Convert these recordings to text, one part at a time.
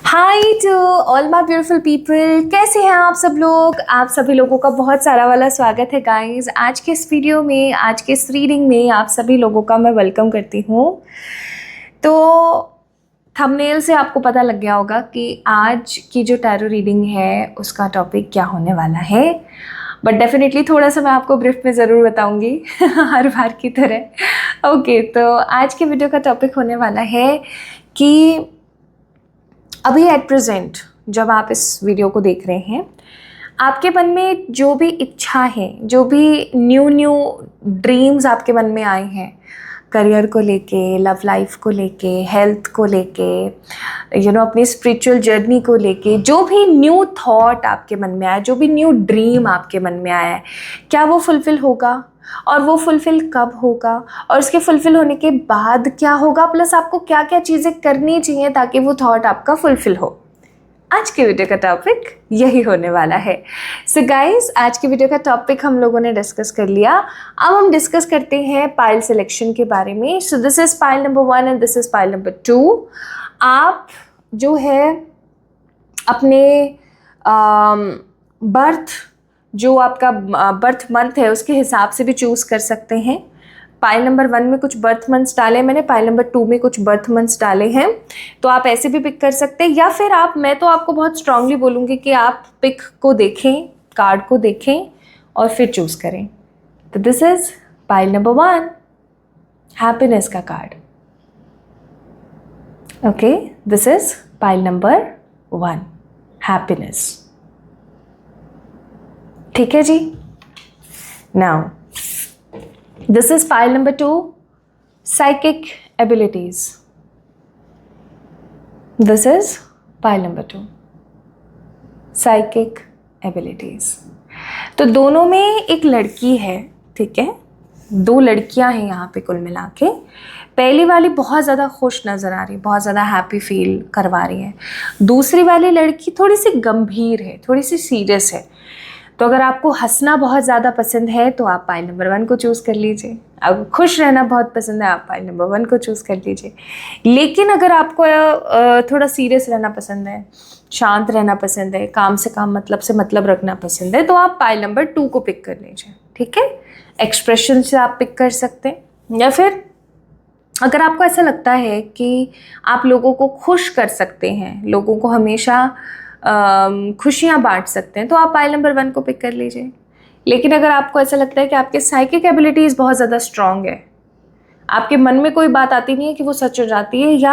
Hi to all my beautiful people, कैसे हैं आप सब लोग। आप सभी लोगों का बहुत सारा वाला स्वागत है गाइस। आज के इस वीडियो में, आज के इस रीडिंग में आप सभी लोगों का मैं वेलकम करती हूँ। तो थंबनेल से आपको पता लग गया होगा कि आज की जो टैरो रीडिंग है उसका टॉपिक क्या होने वाला है, बट डेफिनेटली थोड़ा सा मैं आपको ब्रीफ में ज़रूर बताऊंगी हर बार की तरह। ओके, तो आज के वीडियो का टॉपिक होने वाला है कि अभी एट प्रेजेंट जब आप इस वीडियो को देख रहे हैं, आपके मन में जो भी इच्छा है, जो भी न्यू ड्रीम्स आपके मन में आए हैं, करियर को लेके, लव लाइफ को लेके, हेल्थ को लेके, अपनी स्पिरिचुअल जर्नी को लेके, जो भी न्यू थॉट आपके मन में आया, जो भी न्यू ड्रीम आपके मन में आया है, क्या वो फुलफिल होगा और वो फुलफिल कब होगा और उसके फुलफिल होने के बाद क्या होगा, प्लस आपको क्या क्या चीज़ें करनी चाहिए ताकि वो थॉट आपका फुलफिल हो। आज के वीडियो का टॉपिक यही होने वाला है। सो गाइस, आज के वीडियो का टॉपिक हम लोगों ने डिस्कस कर लिया। अब हम डिस्कस करते हैं पाइल सिलेक्शन के बारे में। So this is pile number 1 and this is pile number 2। आप जो है अपने जो आपका बर्थ मंथ है उसके हिसाब से भी चूज़ कर सकते हैं। पाइल नंबर 1 में कुछ बर्थ मंथ्स डाले मैंने, पाइल नंबर 2 में कुछ बर्थ मंथ्स डाले हैं, तो आप ऐसे भी पिक कर सकते हैं। या फिर मैं तो आपको बहुत स्ट्रांगली बोलूँगी कि आप पिक को देखें, कार्ड को देखें और फिर चूज़ करें। तो this is pile number 1, happiness का card. Okay, this is pile number 1, happiness. ठीक है जी। Now this is pile number 2, psychic abilities. This is pile number 2, psychic abilities. तो दोनों में एक लड़की है, ठीक है, 2 लड़कियां हैं यहाँ पे कुल मिला के। पहली वाली बहुत ज़्यादा खुश नज़र आ रही है, बहुत ज़्यादा हैप्पी फील करवा रही है। दूसरी वाली लड़की थोड़ी सी गंभीर है, थोड़ी सी सीरियस है। तो अगर आपको हंसना बहुत ज़्यादा पसंद है तो आप पाइल नंबर 1 को चूज़ कर लीजिए। अगर खुश रहना बहुत पसंद है आप पाइल नंबर 1 को चूज़ कर लीजिए। लेकिन अगर आपको थोड़ा सीरियस रहना पसंद है, शांत रहना पसंद है, काम से काम मतलब से मतलब रखना पसंद है, तो आप पाइल नंबर 2 को पिक कर लीजिए। ठीक है, एक्सप्रेशन से आप पिक कर सकते हैं। या फिर अगर आपको ऐसा लगता है कि आप लोगों को खुश कर सकते हैं, लोगों को हमेशा खुशियाँ बांट सकते हैं, तो आप पाइल नंबर 1 को पिक कर लीजिए। लेकिन अगर आपको ऐसा लगता है कि आपके साइकिक एबिलिटीज़ बहुत ज़्यादा स्ट्रांग है, आपके मन में कोई बात आती नहीं है कि वो सच हो जाती है, या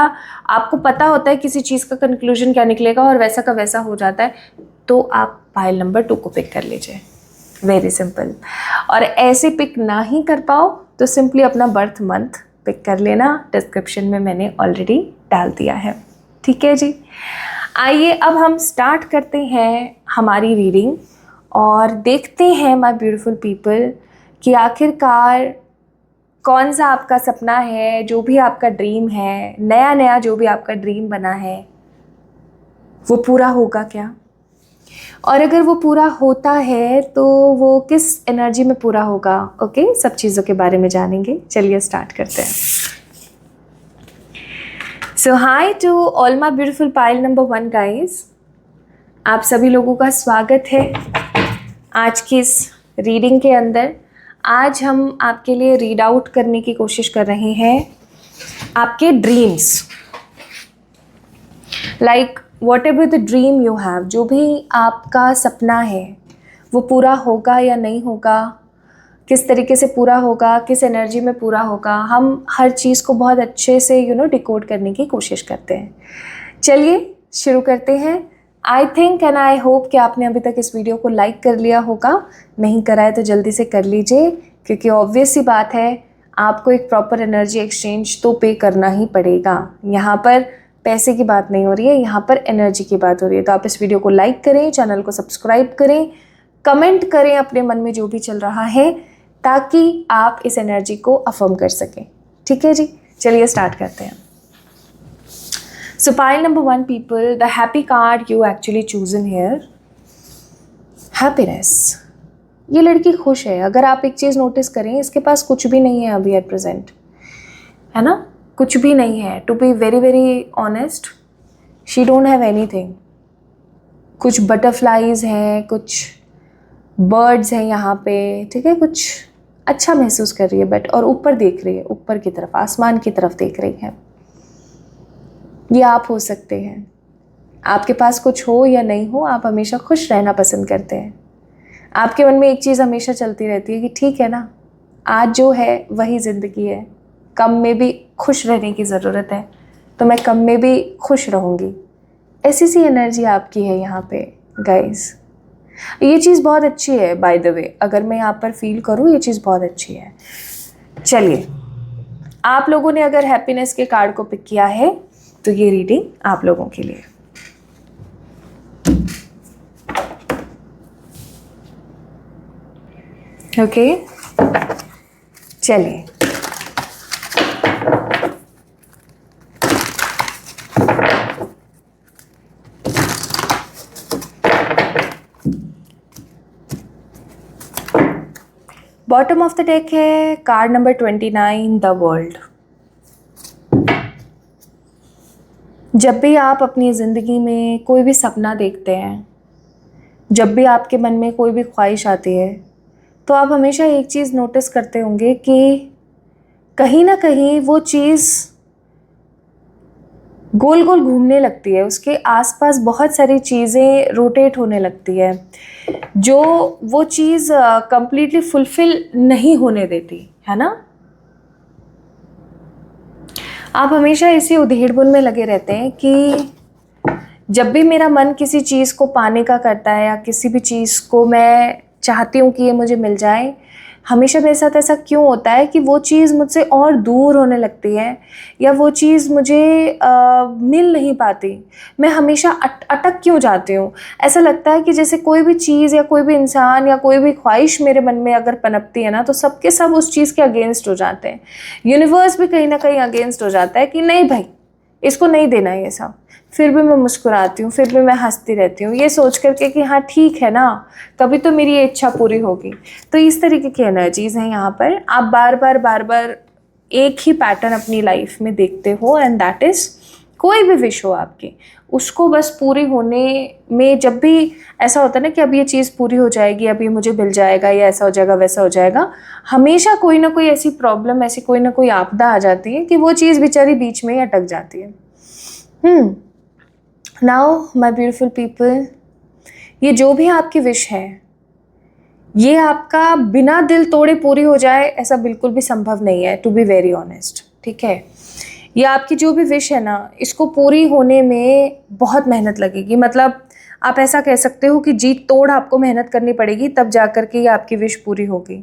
आपको पता होता है किसी चीज़ का कंक्लूजन क्या निकलेगा और वैसा का वैसा हो जाता है, तो आप पाइल नंबर 2 को पिक कर लीजिए। Very simple. और ऐसे पिक ना ही कर पाओ तो सिंपली अपना बर्थ मंथ पिक कर लेना, डिस्क्रिप्शन में मैंने ऑलरेडी डाल दिया है। ठीक है जी। आइए अब हम स्टार्ट करते हैं हमारी रीडिंग और देखते हैं माय ब्यूटीफुल पीपल कि आखिरकार कौन सा आपका सपना है, जो भी आपका ड्रीम है, नया जो भी आपका ड्रीम बना है, वो पूरा होगा क्या, और अगर वो पूरा होता है तो वो किस एनर्जी में पूरा होगा। ओके, सब चीज़ों के बारे में जानेंगे। चलिए स्टार्ट करते हैं। So hi to all my beautiful pile number 1 guys, आप सभी लोगों का स्वागत है आज की इस रीडिंग के अंदर। आज हम आपके लिए रीड आउट करने की कोशिश कर रहे हैं आपके dreams. Like what ever the dream you have, जो भी आपका सपना है वो पूरा होगा या नहीं होगा, किस तरीके से पूरा होगा, किस एनर्जी में पूरा होगा, हम हर चीज़ को बहुत अच्छे से डिकोड करने की कोशिश करते हैं। चलिए शुरू करते हैं। I think and I hope कि आपने अभी तक इस वीडियो को लाइक कर लिया होगा। नहीं करा है तो जल्दी से कर लीजिए, क्योंकि ऑब्वियस सी बात है आपको एक प्रॉपर एनर्जी एक्सचेंज तो पे करना ही पड़ेगा। यहाँ पर पैसे की बात नहीं हो रही है, यहाँ पर एनर्जी की बात हो रही है। तो आप इस वीडियो को लाइक करें, चैनल को सब्सक्राइब करें, कमेंट करें अपने मन में जो भी चल रहा है, ताकि आप इस एनर्जी को अफर्म कर सकें। ठीक है जी, चलिए स्टार्ट करते हैं। सो pile number 1 people, the happy card you actually chosen here, happiness. ये लड़की खुश है। अगर आप एक चीज़ नोटिस करें, इसके पास कुछ भी नहीं है अभी एट प्रेजेंट, है ना, कुछ भी नहीं है। To be very very honest, she don't have anything. कुछ बटरफ्लाइज हैं, कुछ बर्ड्स हैं यहाँ पे, ठीक है, कुछ अच्छा महसूस कर रही है बट, और ऊपर देख रही है, ऊपर की तरफ, आसमान की तरफ देख रही है। ये आप हो सकते हैं। आपके पास कुछ हो या नहीं हो, आप हमेशा खुश रहना पसंद करते हैं। आपके मन में एक चीज़ हमेशा चलती रहती है कि ठीक है ना, आज जो है वही ज़िंदगी है, कम में भी खुश रहने की ज़रूरत है, तो मैं कम में भी खुश रहूँगी। ऐसी सी एनर्जी आपकी है यहाँ पे गाइस। ये चीज़ बहुत अच्छी है बाय द वे, अगर मैं यहाँ पर फील करूँ, ये चीज़ बहुत अच्छी है। चलिए, आप लोगों ने अगर हैप्पीनेस के कार्ड को पिक किया है तो ये रीडिंग आप लोगों के लिए। ओके, चलिए, बॉटम ऑफ द डेक है कार्ड नंबर 29, द वर्ल्ड। जब भी आप अपनी ज़िंदगी में कोई भी सपना देखते हैं, जब भी आपके मन में कोई भी ख्वाहिश आती है, तो आप हमेशा एक चीज़ नोटिस करते होंगे कि कहीं ना कहीं वो चीज़ गोल गोल घूमने लगती है, उसके आसपास बहुत सारी चीज़ें रोटेट होने लगती है, जो वो चीज़ कंप्लीटली फुलफिल नहीं होने देती है ना। आप हमेशा इसी उधेड़-बुन में लगे रहते हैं कि जब भी मेरा मन किसी चीज़ को पाने का करता है या किसी भी चीज़ को मैं चाहती हूँ कि ये मुझे मिल जाए, हमेशा मेरे साथ ऐसा क्यों होता है कि वो चीज़ मुझसे और दूर होने लगती है या वो चीज़ मुझे मिल नहीं पाती। मैं हमेशा अटक क्यों जाती हूँ। ऐसा लगता है कि जैसे कोई भी चीज़ या कोई भी इंसान या कोई भी ख्वाहिश मेरे मन में अगर पनपती है ना, तो सबके सब उस चीज़ के अगेंस्ट हो जाते हैं। यूनिवर्स भी कहीं ना कहीं अगेंस्ट हो जाता है कि नहीं भाई, इसको नहीं देना ये सब। फिर भी मैं मुस्कुराती हूँ, फिर भी मैं हंसती रहती हूँ, ये सोच करके कि हाँ ठीक है ना, कभी तो मेरी ये इच्छा पूरी होगी। तो इस तरीके की एनर्जीज़ हैं यहाँ पर। आप बार बार एक ही पैटर्न अपनी लाइफ में देखते हो, एंड दैट इज़ कोई भी विश हो आपकी, उसको बस पूरी होने में जब भी ऐसा होता है ना कि अब ये चीज़ पूरी हो जाएगी, अब ये मुझे मिल जाएगा, या ऐसा हो जाएगा वैसा हो जाएगा, हमेशा कोई ना कोई ऐसी प्रॉब्लम, ऐसी कोई ना कोई आपदा आ जाती है कि वो चीज़ बेचारी बीच में ही अटक जाती है। नाउ माय ब्यूटीफुल पीपल, ये जो भी आपकी विश है, ये आपका बिना दिल तोड़े पूरी हो जाए ऐसा बिल्कुल भी संभव नहीं है, टू बी वेरी ऑनेस्ट, ठीक है। ये आपकी जो भी विश है ना, इसको पूरी होने में बहुत मेहनत लगेगी। मतलब आप ऐसा कह सकते हो कि जी तोड़ आपको मेहनत करनी पड़ेगी, तब जा कर के ये आपकी विश पूरी होगी।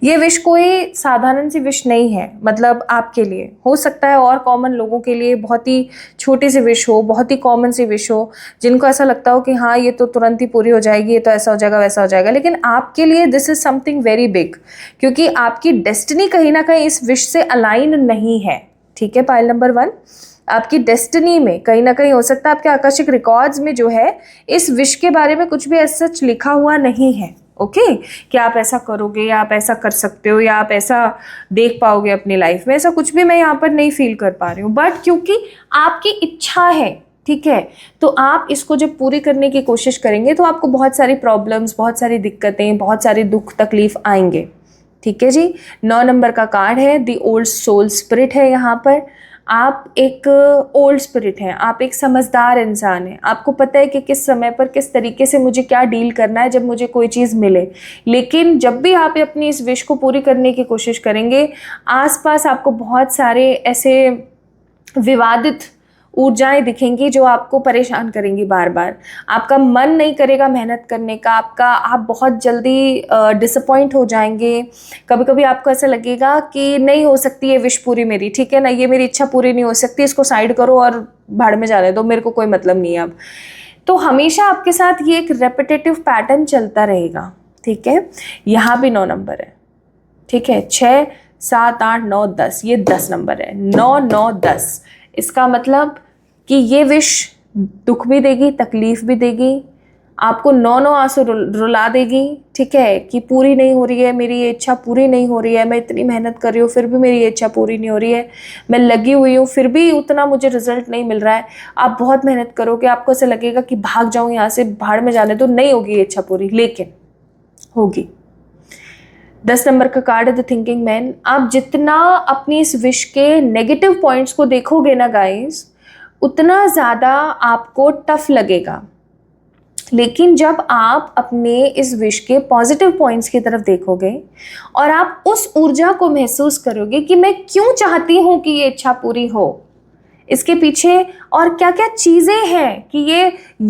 ये विश कोई साधारण सी विश नहीं है। मतलब आपके लिए हो सकता है, और कॉमन लोगों के लिए बहुत ही छोटी सी विश हो, बहुत ही कॉमन सी विश हो, जिनको ऐसा लगता हो कि हाँ ये तो तुरंत ही पूरी हो जाएगी, ये तो ऐसा हो जाएगा वैसा हो जाएगा। लेकिन आपके लिए this is something very big, क्योंकि आपकी डेस्टिनी कहीं ना कहीं इस विश से अलाइन नहीं है, ठीक है। पाइल नंबर 1, आपकी डेस्टिनी में कहीं ना कहीं हो सकता है आपके आकाशिक रिकॉर्ड्स में जो है इस विश के बारे में कुछ भी ऐसा सच लिखा हुआ नहीं है, ओके, कि आप ऐसा करोगे या आप ऐसा कर सकते हो या आप ऐसा देख पाओगे अपनी लाइफ में, ऐसा कुछ भी मैं यहाँ पर नहीं फील कर पा रही हूँ। बट क्योंकि आपकी इच्छा है, ठीक है, तो आप इसको जब पूरी करने की कोशिश करेंगे तो आपको बहुत सारी प्रॉब्लम्स, बहुत सारी दिक्कतें, बहुत सारे दुख तकलीफ आएंगे, ठीक है जी। 9 नंबर का कार्ड है, द ओल्ड सोल स्पिरिट है यहाँ पर। आप एक ओल्ड स्पिरिट हैं, आप एक समझदार इंसान हैं, आपको पता है कि किस समय पर किस तरीके से मुझे क्या डील करना है जब मुझे कोई चीज़ मिले। लेकिन जब भी आप अपनी इस विश को पूरी करने की कोशिश करेंगे, आसपास आपको बहुत सारे ऐसे विवादित ऊर्जाएं दिखेंगी जो आपको परेशान करेंगी बार बार। आपका मन नहीं करेगा मेहनत करने का, आप बहुत जल्दी डिसअपॉइंट हो जाएंगे। कभी कभी आपको ऐसा लगेगा कि नहीं हो सकती ये विश पूरी मेरी, ठीक है ना, ये मेरी इच्छा पूरी नहीं हो सकती, इसको साइड करो और भाड़ में जाने दो, मेरे को कोई मतलब नहीं है अब। तो हमेशा आपके साथ ये एक रेपिटेटिव पैटर्न चलता रहेगा, ठीक है। यहाँ भी 9 नंबर है, ठीक है, 6, 7, 8, 9, 10, ये 10 नंबर है, 9, 9, 10। इसका मतलब कि ये विश दुख भी देगी, तकलीफ भी देगी, आपको 9 आंसू रुला देगी, ठीक है, कि पूरी नहीं हो रही है मेरी ये इच्छा, पूरी नहीं हो रही है, मैं इतनी मेहनत कर रही हूँ फिर भी मेरी ये इच्छा पूरी नहीं हो रही है, मैं लगी हुई हूँ फिर भी उतना मुझे रिजल्ट नहीं मिल रहा है। आप बहुत मेहनत करोगे, आपको ऐसा लगेगा कि भाग जाऊँ यहाँ से, भाड़ में जाने तो नहीं होगी ये इच्छा पूरी, लेकिन होगी। 10 नंबर का कार्ड है द थिंकिंग मैन। आप जितना अपनी इस विश के नेगेटिव पॉइंट्स को देखोगे ना गाइस, उतना ज़्यादा आपको टफ लगेगा। लेकिन जब आप अपने इस विश के पॉजिटिव पॉइंट्स की तरफ देखोगे और आप उस ऊर्जा को महसूस करोगे कि मैं क्यों चाहती हूँ कि ये इच्छा पूरी हो, इसके पीछे और क्या क्या चीज़ें हैं कि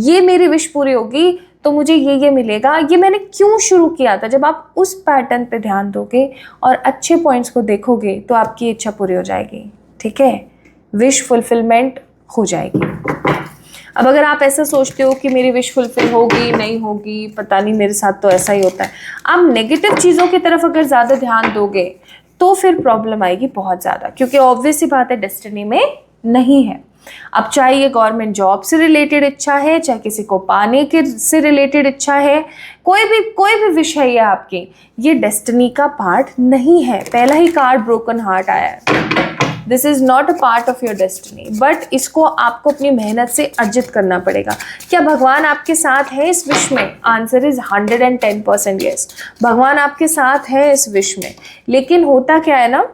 ये मेरी विश पूरी होगी तो मुझे ये मिलेगा, ये मैंने क्यों शुरू किया था। जब आप उस पैटर्न पे ध्यान दोगे और अच्छे पॉइंट्स को देखोगे तो आपकी इच्छा पूरी हो जाएगी, ठीक है, विश फुलफिलमेंट हो जाएगी। अब अगर आप ऐसा सोचते हो कि मेरी विश फुलफिल होगी नहीं होगी, पता नहीं मेरे साथ तो ऐसा ही होता है, आप नेगेटिव चीज़ों की तरफ अगर ज़्यादा ध्यान दोगे तो फिर प्रॉब्लम आएगी बहुत ज़्यादा, क्योंकि ऑब्वियस सी बात है डेस्टिनी में नहीं है। अब चाहे ये गवर्नमेंट जॉब से रिलेटेड इच्छा है, चाहे किसी को पाने के से रिलेटेड इच्छा है, कोई भी विश है ये आपकी, ये डेस्टिनी का पार्ट नहीं है। पहला ही कार्ड ब्रोकन हार्ट आया है, this is not a part of your destiny, but इसको आपको अपनी मेहनत से अर्जित करना पड़ेगा। क्या भगवान आपके साथ है इस विश में? आंसर इज 110% यस, भगवान आपके साथ है इस विश में। लेकिन होता क्या है ना,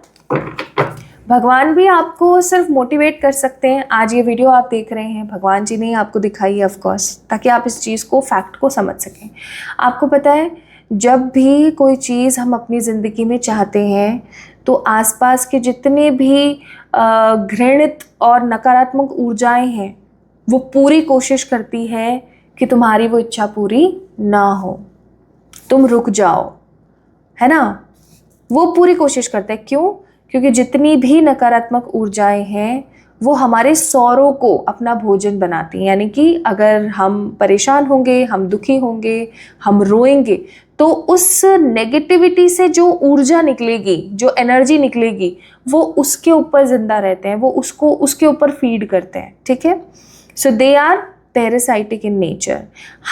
भगवान भी आपको सिर्फ मोटिवेट कर सकते हैं। आज ये वीडियो आप देख रहे हैं, भगवान जी ने आपको दिखाई है ऑफकोर्स, ताकि आप इस चीज़ को, फैक्ट को समझ सकें। आपको पता है जब भी कोई चीज़ हम अपनी ज़िंदगी में चाहते हैं तो आसपास के जितने भी घृणित और नकारात्मक ऊर्जाएं हैं वो पूरी कोशिश करती है कि तुम्हारी वो इच्छा पूरी ना हो, तुम रुक जाओ, है ना। वो पूरी कोशिश करते हैं, क्यों? क्योंकि जितनी भी नकारात्मक ऊर्जाएं हैं वो हमारे सौरों को अपना भोजन बनाती हैं। यानी कि अगर हम परेशान होंगे, हम दुखी होंगे, हम रोएंगे, तो उस नेगेटिविटी से जो ऊर्जा निकलेगी, जो एनर्जी निकलेगी, वो उसके ऊपर जिंदा रहते हैं, वो उसको उसके ऊपर फीड करते हैं, ठीक है। So they are parasitic in nature.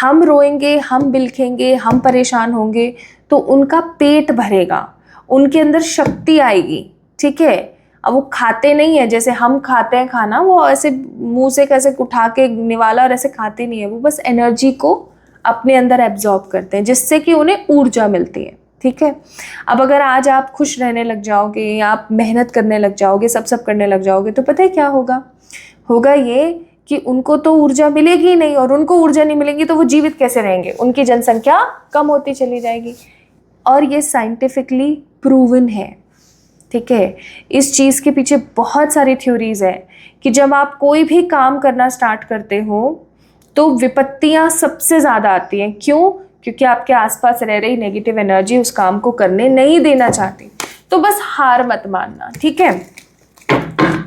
हम रोएंगे, हम बिलखेंगे, हम परेशान होंगे तो उनका पेट भरेगा, उनके अंदर शक्ति आएगी, ठीक है। अब वो खाते नहीं है जैसे हम खाते हैं खाना, वो ऐसे मुंह से कैसे उठा के निवाला और ऐसे खाते नहीं है, वो बस एनर्जी को अपने अंदर एब्जॉर्ब करते हैं जिससे कि उन्हें ऊर्जा मिलती है, ठीक है। अब अगर आज आप खुश रहने लग जाओगे या आप मेहनत करने लग जाओगे, सब करने लग जाओगे, तो पता है क्या होगा ये कि उनको तो ऊर्जा मिलेगी ही नहीं, और उनको ऊर्जा नहीं मिलेगी तो वो जीवित कैसे रहेंगे, उनकी जनसंख्या कम होती चली जाएगी। और ये साइंटिफिकली प्रूवन है, ठीक है। इस चीज़ के पीछे बहुत सारी थ्योरीज है कि जब आप कोई भी काम करना स्टार्ट करते हो तो विपत्तियां सबसे ज़्यादा आती हैं। क्यों? क्योंकि आपके आसपास रह रही नेगेटिव एनर्जी उस काम को करने नहीं देना चाहती। तो बस हार मत मानना, ठीक है,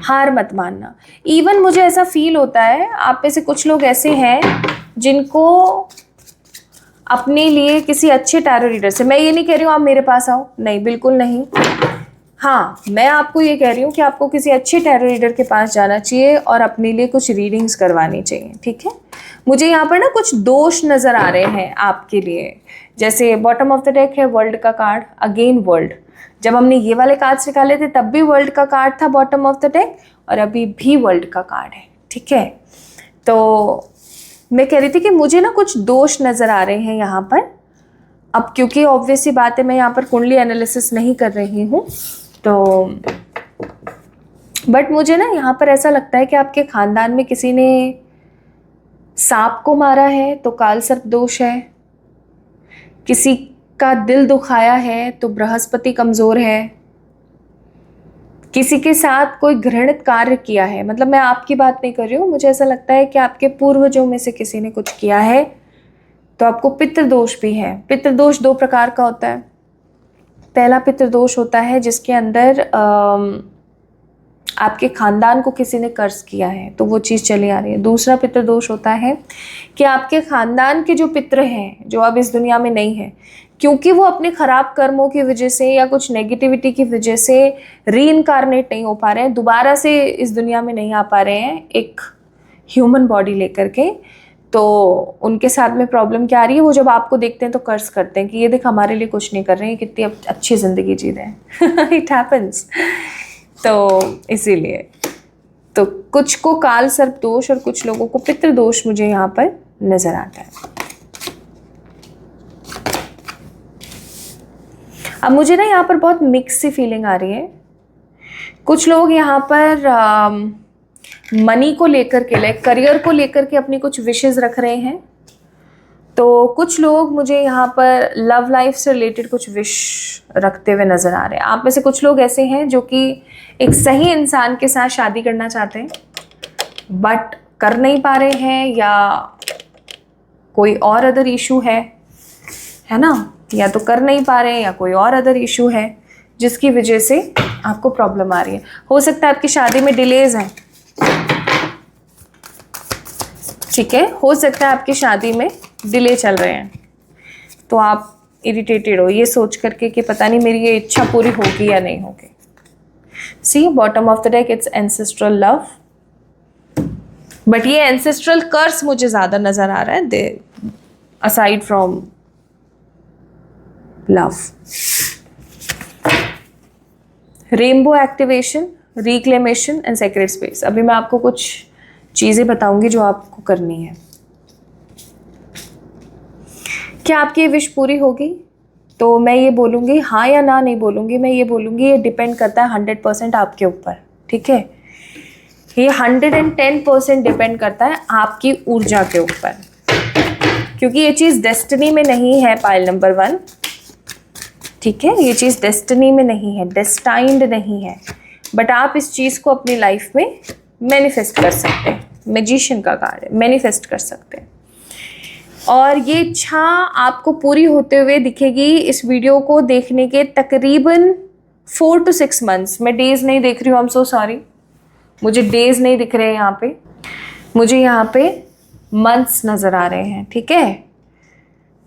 हार मत मानना। इवन मुझे ऐसा फील होता है, आप में से कुछ लोग ऐसे हैं जिनको अपने लिए किसी अच्छे टैरो रीडर से, मैं ये नहीं कह रही हूँ आप मेरे पास आओ, नहीं, बिल्कुल नहीं, हाँ, मैं आपको ये कह रही हूँ कि आपको किसी अच्छे टैरो रीडर के पास जाना चाहिए और अपने लिए कुछ रीडिंग्स करवानी चाहिए, ठीक है। मुझे यहाँ पर ना कुछ दोष नज़र आ रहे हैं आपके लिए। जैसे बॉटम ऑफ द डेक है वर्ल्ड का कार्ड, अगेन वर्ल्ड। जब हमने ये वाले कार्ड्स निकाले थे तब भी वर्ल्ड का कार्ड था बॉटम ऑफ द डेक, और अभी भी वर्ल्ड का कार्ड है, ठीक है। तो मैं कह रही थी कि मुझे ना कुछ दोष नज़र आ रहे हैं यहाँ पर। अब क्योंकि ऑब्वियस सी बात है, मैं यहाँ पर कुंडली एनालिसिस नहीं कर रही हूँ, तो बट मुझे ना यहाँ पर ऐसा लगता है कि आपके खानदान में किसी ने सांप को मारा है तो काल सर्प दोष है, किसी का दिल दुखाया है तो बृहस्पति कमज़ोर है, किसी के साथ कोई घृणित कार्य किया है, मतलब मैं आपकी बात नहीं कर रही हूँ, मुझे ऐसा लगता है कि आपके पूर्वजों में से किसी ने कुछ किया है, तो आपको पितृदोष भी है। पितृदोष 2 प्रकार का होता है। पहला पितृदोष होता है जिसके अंदर आपके खानदान को किसी ने कर्ज किया है तो वो चीज़ चली आ रही है। दूसरा पितृदोष होता है कि आपके खानदान के जो पितृ हैं जो अब इस दुनिया में नहीं है, क्योंकि वो अपने ख़राब कर्मों की वजह से या कुछ नेगेटिविटी की वजह से रीइंकारनेट नहीं हो पा रहे हैं, दोबारा से इस दुनिया में नहीं आ पा रहे हैं एक ह्यूमन बॉडी लेकर के, तो उनके साथ में प्रॉब्लम क्या आ रही है, वो जब आपको देखते हैं तो कर्ज करते हैं कि ये देख हमारे लिए कुछ नहीं कर रहे हैं, कितनी अच्छी ज़िंदगी जी रहे हैं। It happens. तो इसीलिए तो कुछ को काल सर्प दोष और कुछ लोगों को पितृ दोष मुझे यहाँ पर नज़र आता है। अब मुझे ना यहाँ पर बहुत मिक्स सी फीलिंग आ रही है। कुछ लोग यहाँ पर मनी को लेकर के, लाइक करियर को लेकर के अपनी कुछ विशेस रख रहे हैं। तो कुछ लोग मुझे यहाँ पर लव लाइफ से रिलेटेड कुछ विश रखते हुए नज़र आ रहे हैं। आप में से कुछ लोग ऐसे हैं जो कि एक सही इंसान के साथ शादी करना चाहते हैं बट कर नहीं पा रहे हैं, या कोई और अदर इशू है ना, या तो कर नहीं पा रहे हैं या कोई और अदर इशू है जिसकी वजह से आपको प्रॉब्लम आ रही है। हो सकता है आपकी शादी में डिलेज हैं, ठीक है, हो सकता है आपकी शादी में डिले चल रहे हैं, तो आप इरिटेटेड हो ये सोच करके कि पता नहीं मेरी ये इच्छा पूरी होगी या नहीं होगी। See bottom of the deck it's ancestral love, but ये एंसेस्ट्रल कर्स मुझे ज़्यादा नज़र आ रहा है they aside from love. Rainbow activation, reclamation and sacred space. अभी मैं आपको कुछ चीज़ें बताऊंगी जो आपको करनी है। क्या आपकी ये विश पूरी होगी? तो मैं ये बोलूँगी हाँ या ना नहीं बोलूँगी, मैं ये बोलूँगी ये डिपेंड करता है 100% आपके ऊपर, ठीक है। ये 110% डिपेंड करता है आपकी ऊर्जा के ऊपर, क्योंकि ये चीज़ डेस्टिनी में नहीं है। पाइल नंबर 1, ठीक है, ये चीज़ डेस्टिनी में नहीं है, डेस्टाइंड नहीं है, बट आप इस चीज़ को अपनी लाइफ में मैनिफेस्ट कर सकते हैं। मैजिशियन का कार्ड है, मैनिफेस्ट कर सकते हैं, और ये इच्छा आपको पूरी होते हुए दिखेगी इस वीडियो को देखने के तकरीबन 4 to 6 मंथ्स। मैं डेज नहीं देख रही हूँ, आई एम सो सॉरी, मुझे डेज नहीं दिख रहे हैं यहाँ पे, मुझे यहाँ पे मंथ्स नज़र आ रहे हैं, ठीक है,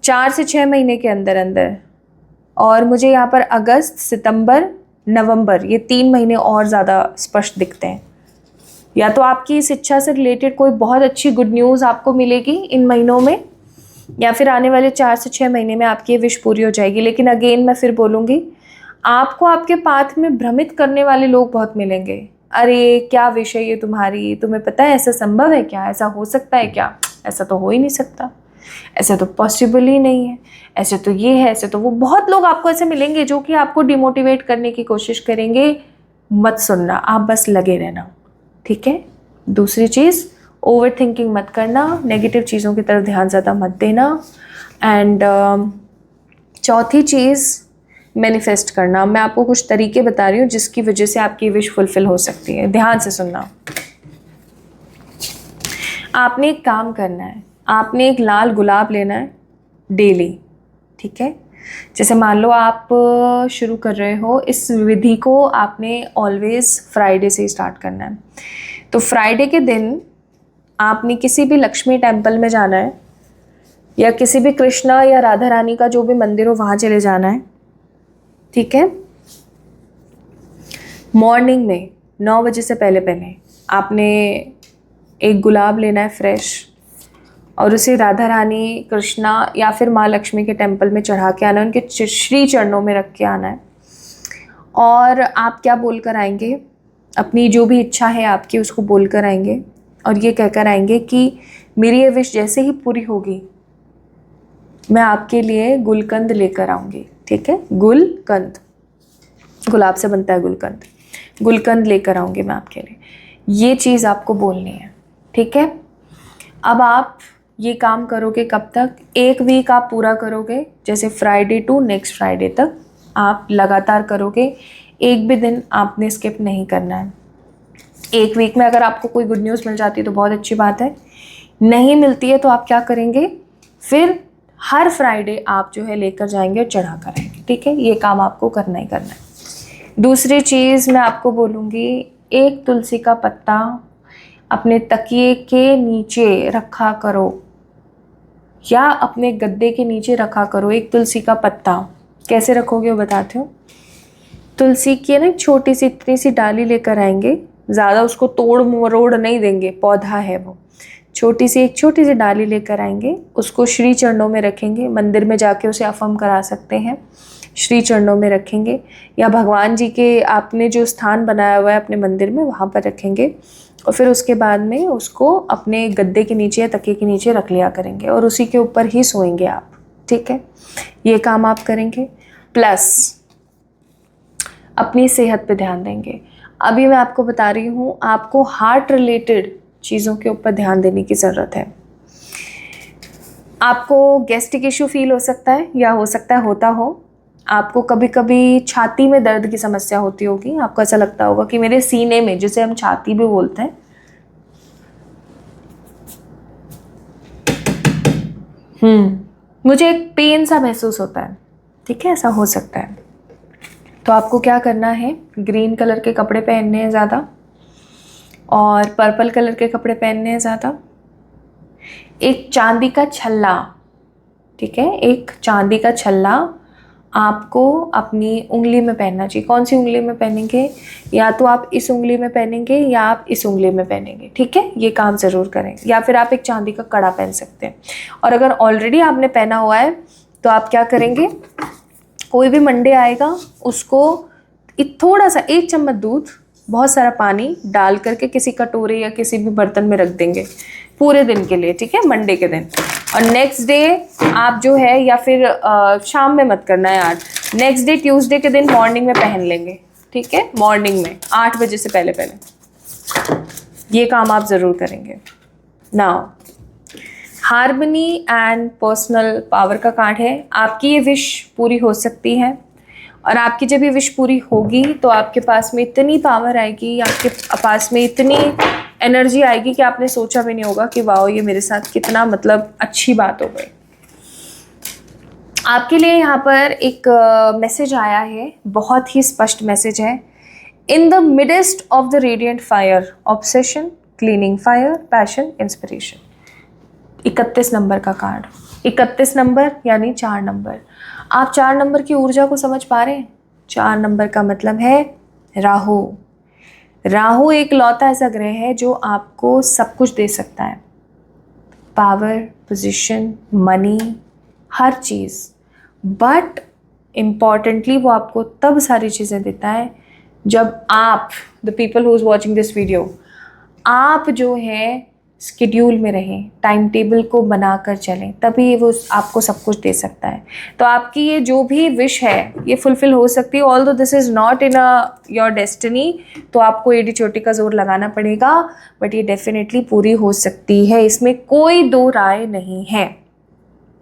4 से 6 महीने के अंदर अंदर। और मुझे यहाँ पर अगस्त, सितंबर, नवंबर, ये 3 महीने और ज़्यादा स्पष्ट दिखते हैं। या तो आपकी इस इच्छा से रिलेटेड कोई बहुत अच्छी गुड न्यूज़ आपको मिलेगी इन महीनों में, या फिर आने वाले 4 से 6 महीने में आपकी ये विश पूरी हो जाएगी। लेकिन अगेन मैं फिर बोलूँगी, आपको आपके पाथ में भ्रमित करने वाले लोग बहुत मिलेंगे। अरे क्या विश है ये तुम्हारी, तुम्हें पता है ऐसा संभव है क्या, ऐसा हो सकता है क्या, ऐसा तो हो ही नहीं सकता, ऐसा तो पॉसिबल ही नहीं है, ऐसे तो ये है, ऐसे तो वो। बहुत लोग आपको ऐसे मिलेंगे जो कि आपको डिमोटिवेट करने की कोशिश करेंगे। मत सुनना, आप बस लगे रहना, ठीक है। दूसरी चीज़, ओवर थिंकिंग मत करना, नेगेटिव चीज़ों की तरफ ध्यान ज़्यादा मत देना। एंड चौथी चीज़, मैनिफेस्ट करना। मैं आपको कुछ तरीके बता रही हूँ जिसकी वजह से आपकी विश फुलफिल हो सकती है। ध्यान से सुनना। आपने एक काम करना है, आपने एक लाल गुलाब लेना है डेली, ठीक है। जैसे मान लो आप शुरू कर रहे हो इस विधि को, आपने ऑलवेज फ्राइडे से स्टार्ट करना है। तो फ्राइडे के दिन आपने किसी भी लक्ष्मी टेम्पल में जाना है, या किसी भी कृष्णा या राधा रानी का जो भी मंदिर हो वहाँ चले जाना है, ठीक है। मॉर्निंग में 9 बजे से पहले पहले आपने एक गुलाब लेना है फ्रेश, और उसे राधा रानी, कृष्णा या फिर माँ लक्ष्मी के टेम्पल में चढ़ा के आना है, उनके श्री चरणों में रख के आना है। और आप क्या बोल कर आएंगे, अपनी जो भी इच्छा है आपकी उसको बोल कर आएंगे, और ये कहकर आएंगे कि मेरी ये विश जैसे ही पूरी होगी मैं आपके लिए गुलकंद लेकर आऊँगी, ठीक है। गुलकंद, गुलाब से बनता है गुलकंद, गुलकंद लेकर आऊँगी मैं आपके लिए। ये चीज़ आपको बोलनी है, ठीक है। अब आप ये काम करोगे कब तक? 1 वीक आप पूरा करोगे, जैसे फ्राइडे टू नेक्स्ट फ्राइडे तक आप लगातार करोगे। एक भी दिन आपने स्किप नहीं करना है। 1 वीक में अगर आपको कोई गुड न्यूज़ मिल जाती है तो बहुत अच्छी बात है, नहीं मिलती है तो आप क्या करेंगे, फिर हर फ्राइडे आप जो है लेकर जाएंगे और चढ़ा कर आएंगे, ठीक है। ये काम आपको करना ही करना है। दूसरी चीज़ मैं आपको बोलूँगी, एक तुलसी का पत्ता अपने तकिए के नीचे रखा करो, या अपने गद्दे के नीचे रखा करो। एक तुलसी का पत्ता कैसे रखोगे वो बताती हूँ। तुलसी की ना छोटी सी इतनी सी डाली लेकर आएंगे, ज़्यादा उसको तोड़ मरोड़ नहीं देंगे, पौधा है वो, छोटी सी डाली लेकर आएंगे, उसको श्री चरणों में रखेंगे। मंदिर में जाके उसे अफर्म करा सकते हैं, श्री चरणों में रखेंगे, या भगवान जी के आपने जो स्थान बनाया हुआ है अपने मंदिर में वहाँ पर रखेंगे। और फिर उसके बाद में उसको अपने गद्दे के नीचे या तकिए के नीचे रख लिया करेंगे और उसी के ऊपर ही सोएंगे आप, ठीक है। ये काम आप करेंगे। प्लस अपनी सेहत पे ध्यान देंगे। अभी मैं आपको बता रही हूँ, आपको हार्ट रिलेटेड चीज़ों के ऊपर ध्यान देने की ज़रूरत है। आपको गैस्ट्रिक इशू फील हो सकता है, या हो सकता है होता हो। आपको कभी कभी छाती में दर्द की समस्या होती होगी, आपको ऐसा लगता होगा कि मेरे सीने में, जिसे हम छाती भी बोलते हैं, मुझे एक पेन सा महसूस होता है, ठीक है, ऐसा हो सकता है। तो आपको क्या करना है, ग्रीन कलर के कपड़े पहनने हैं ज़्यादा, और पर्पल कलर के कपड़े पहनने हैं ज़्यादा। एक चांदी का छल्ला, ठीक है, एक चांदी का छल्ला आपको अपनी उंगली में पहनना चाहिए। कौन सी उंगली में पहनेंगे, या तो आप इस उंगली में पहनेंगे या आप इस उंगली में पहनेंगे, ठीक है, ये काम ज़रूर करें। या फिर आप एक चांदी का कड़ा पहन सकते हैं। और अगर ऑलरेडी आपने पहना हुआ है तो आप क्या करेंगे, कोई भी मंडे आएगा उसको थोड़ा सा 1 चम्मच दूध, बहुत सारा पानी डाल करके किसी कटोरे या किसी भी बर्तन में रख देंगे पूरे दिन के लिए, ठीक है, मंडे के दिन। और नेक्स्ट डे आप जो है, या फिर शाम में मत करना है यार, नेक्स्ट डे ट्यूसडे के दिन मॉर्निंग में पहन लेंगे, ठीक है, मॉर्निंग में 8 बजे से पहले पहले। ये काम आप ज़रूर करेंगे। Now harmony and personal power का कार्ड है। आपकी ये विश पूरी हो सकती है, और आपकी जब ये विश पूरी होगी तो आपके पास में इतनी पावर आएगी, आपके पास में इतनी एनर्जी आएगी कि आपने सोचा भी नहीं होगा कि वाओ ये मेरे साथ कितना मतलब अच्छी बात हो गई। आपके लिए यहाँ पर एक मैसेज आया है, बहुत ही स्पष्ट मैसेज है। In the midst of the radiant fire, obsession, cleaning fire, passion, inspiration. 31 number का कार्ड, 31 नंबर यानी 4 नंबर। आप 4 नंबर की ऊर्जा को समझ पा रहे हैं? 4 नंबर का मतलब है राहु। राहु एक लौता ऐसा ग्रह है जो आपको सब कुछ दे सकता है, power, position, money, her cheese. But importantly वो आपको तब सारी चीज़ें देता है जब आप, the people who is watching this video, आप जो है स्केड्यूल में रहें, टाइम टेबल को बनाकर चलें, तभी वो आपको सब कुछ दे सकता है। तो आपकी ये जो भी विश है ये फुलफिल हो सकती है। Although this is not in your destiny, तो आपको एडी चोटी का जोर लगाना पड़ेगा, बट ये डेफिनेटली पूरी हो सकती है, इसमें कोई दो राय नहीं है,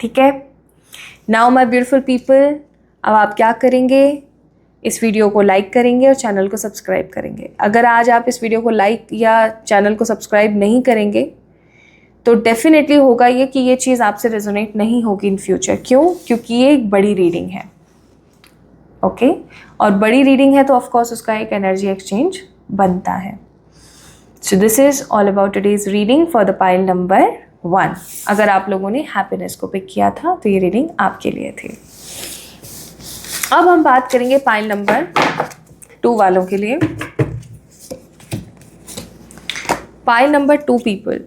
ठीक है। नाउ माय ब्यूटीफुल पीपल, अब आप क्या करेंगे, इस वीडियो को लाइक करेंगे और चैनल को सब्सक्राइब करेंगे। अगर आज आप इस वीडियो को लाइक या चैनल को सब्सक्राइब नहीं करेंगे तो डेफिनेटली होगा ये कि ये चीज़ आपसे रेजोनेट नहीं होगी इन फ्यूचर। क्यों? क्योंकि ये एक बड़ी रीडिंग है, ओके, और बड़ी रीडिंग है तो ऑफकोर्स उसका एक एनर्जी एक्सचेंज बनता है। So this is all about today's reading for the pile number 1। अगर आप लोगों ने हैप्पीनेस को पिक किया था तो ये रीडिंग आपके लिए थी। अब हम बात करेंगे पाइल नंबर 2 वालों के लिए। Pile number 2 people,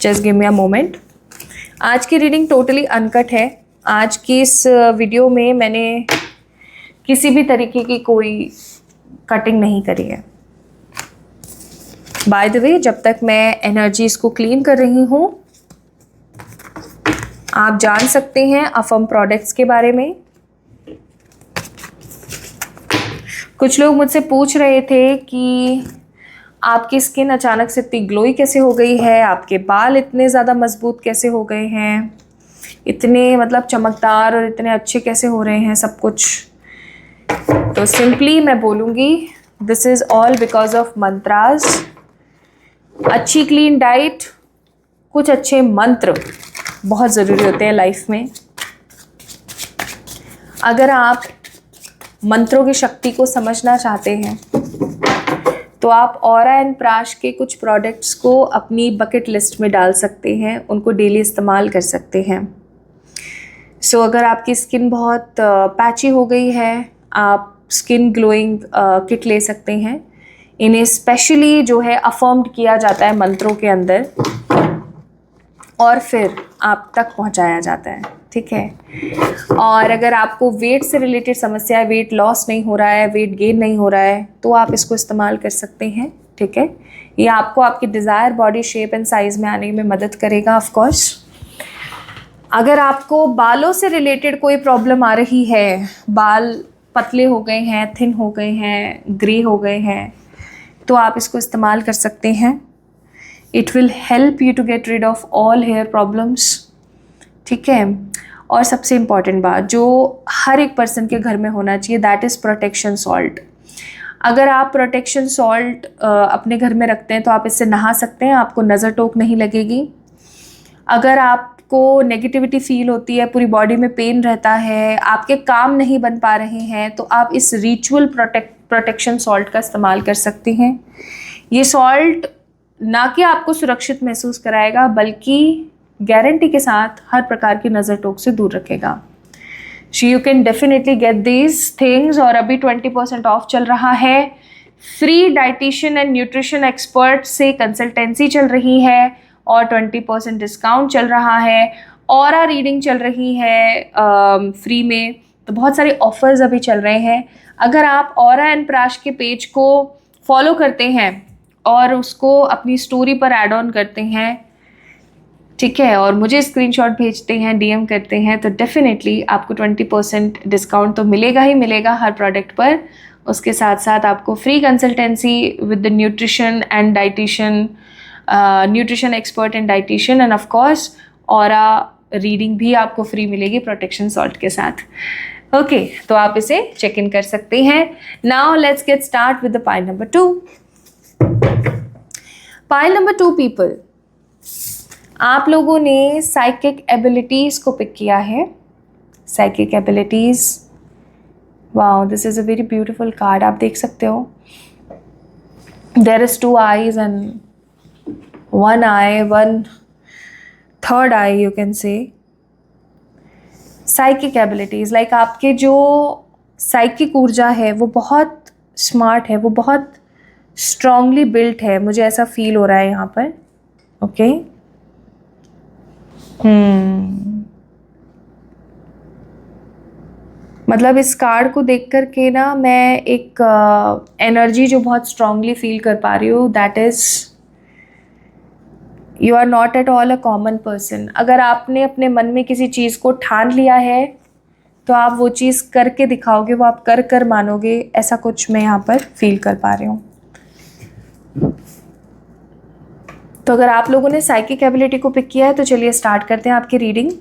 just give me a moment. आज की रीडिंग टोटली अनकट है। आज की इस वीडियो में मैंने किसी भी तरीके की कोई कटिंग नहीं करी है। बाय द वे, जब तक मैं एनर्जीज को क्लीन कर रही हूँ, आप जान सकते हैं अफर्म प्रोडक्ट्स के बारे में। कुछ लोग मुझसे पूछ रहे थे कि आपकी स्किन अचानक से इतनी ग्लोई कैसे हो गई है, आपके बाल इतने ज़्यादा मजबूत कैसे हो गए हैं, इतने मतलब चमकदार और इतने अच्छे कैसे हो रहे हैं सब कुछ। तो सिंपली मैं बोलूँगी, this is all because of mantras. अच्छी क्लीन डाइट, कुछ अच्छे मंत्र बहुत ज़रूरी होते हैं लाइफ में। अगर आप मंत्रों की शक्ति को समझना चाहते हैं तो आप ऑरा एंड प्राश के कुछ प्रोडक्ट्स को अपनी बकेट लिस्ट में डाल सकते हैं, उनको डेली इस्तेमाल कर सकते हैं। सो अगर आपकी स्किन बहुत पैची हो गई है, आप स्किन ग्लोइंग किट ले सकते हैं, इन्हें स्पेशली जो है अफर्म्ड किया जाता है मंत्रों के अंदर और फिर आप तक पहुंचाया जाता है, ठीक है। और अगर आपको वेट से रिलेटेड समस्या है, वेट लॉस नहीं हो रहा है, वेट गेन नहीं हो रहा है, तो आप इसको इस्तेमाल कर सकते हैं, ठीक है। ये आपको आपकी desire body shape and size में आने में मदद करेगा ऑफ कोर्स। अगर आपको बालों से रिलेटेड कोई प्रॉब्लम आ रही है, बाल पतले हो गए हैं, थिन हो गए हैं, ग्रे हो गए हैं, तो आप इसको इस्तेमाल कर सकते हैं। It will help you to get rid of all hair problems, ठीक है। और सबसे इम्पॉर्टेंट बात जो हर एक पर्सन के घर में होना चाहिए, दैट इज़ प्रोटेक्शन सॉल्ट। अगर आप प्रोटेक्शन सॉल्ट अपने घर में रखते हैं तो आप इससे नहा सकते हैं, आपको नज़र टोक नहीं लगेगी। अगर आपको नेगेटिविटी फील होती है, पूरी बॉडी में पेन रहता है, आपके काम नहीं बन पा रहे हैं, तो आप इस रिचुअल प्रोटेक्शन सॉल्ट का इस्तेमाल कर सकते हैं। ये सॉल्ट ना कि आपको सुरक्षित महसूस कराएगा, बल्कि गारंटी के साथ हर प्रकार की नज़र टोक से दूर रखेगा। So you can definitely get these things. और अभी 20% ऑफ चल रहा है। Free dietitian and nutrition expert से कंसल्टेंसी चल रही है और 20% डिस्काउंट चल रहा है। ऑरा रीडिंग चल रही है फ्री में, तो बहुत सारे ऑफर्स अभी चल रहे हैं। अगर आप ऑरा एंड प्राश के पेज को फॉलो करते हैं और उसको अपनी स्टोरी पर ऐड ऑन करते हैं, ठीक है, और मुझे स्क्रीनशॉट भेजते हैं, डीएम करते हैं, तो डेफिनेटली आपको 20% डिस्काउंट तो मिलेगा ही मिलेगा हर प्रोडक्ट पर। उसके साथ साथ आपको free consultancy with the nutrition and dietitian, nutrition expert and dietitian, end of course aura reading भी आपको फ्री मिलेगी प्रोटेक्शन सॉल्ट के साथ। ओके, तो आप इसे चेक इन कर सकते हैं। Now let's get start with the pile number 2। Pile number 2 people, आप लोगों ने साइकिक एबिलिटीज़ को पिक किया है। Psychic abilities, wow, this is a very beautiful card. आप देख सकते हो there is 2 eyes and 1 eye, 1 third eye you can say. Psychic abilities like आपके जो साइकिक ऊर्जा है वो बहुत स्मार्ट है, वो बहुत स्ट्रांगली बिल्ट है, मुझे ऐसा फील हो रहा है यहाँ पर। ओके, मतलब इस कार्ड को देख कर के ना मैं एक एनर्जी जो बहुत स्ट्रांगली फील कर पा रही हूँ, that is you are not at all a common person. अगर आपने अपने मन में किसी चीज़ को ठान लिया है तो आप वो चीज़ करके दिखाओगे, वो आप कर कर मानोगे, ऐसा कुछ मैं यहाँ पर फील कर पा रही हूँ। तो अगर आप लोगों ने साइकिक एबिलिटी को पिक किया है तो चलिए स्टार्ट करते हैं आपकी रीडिंग।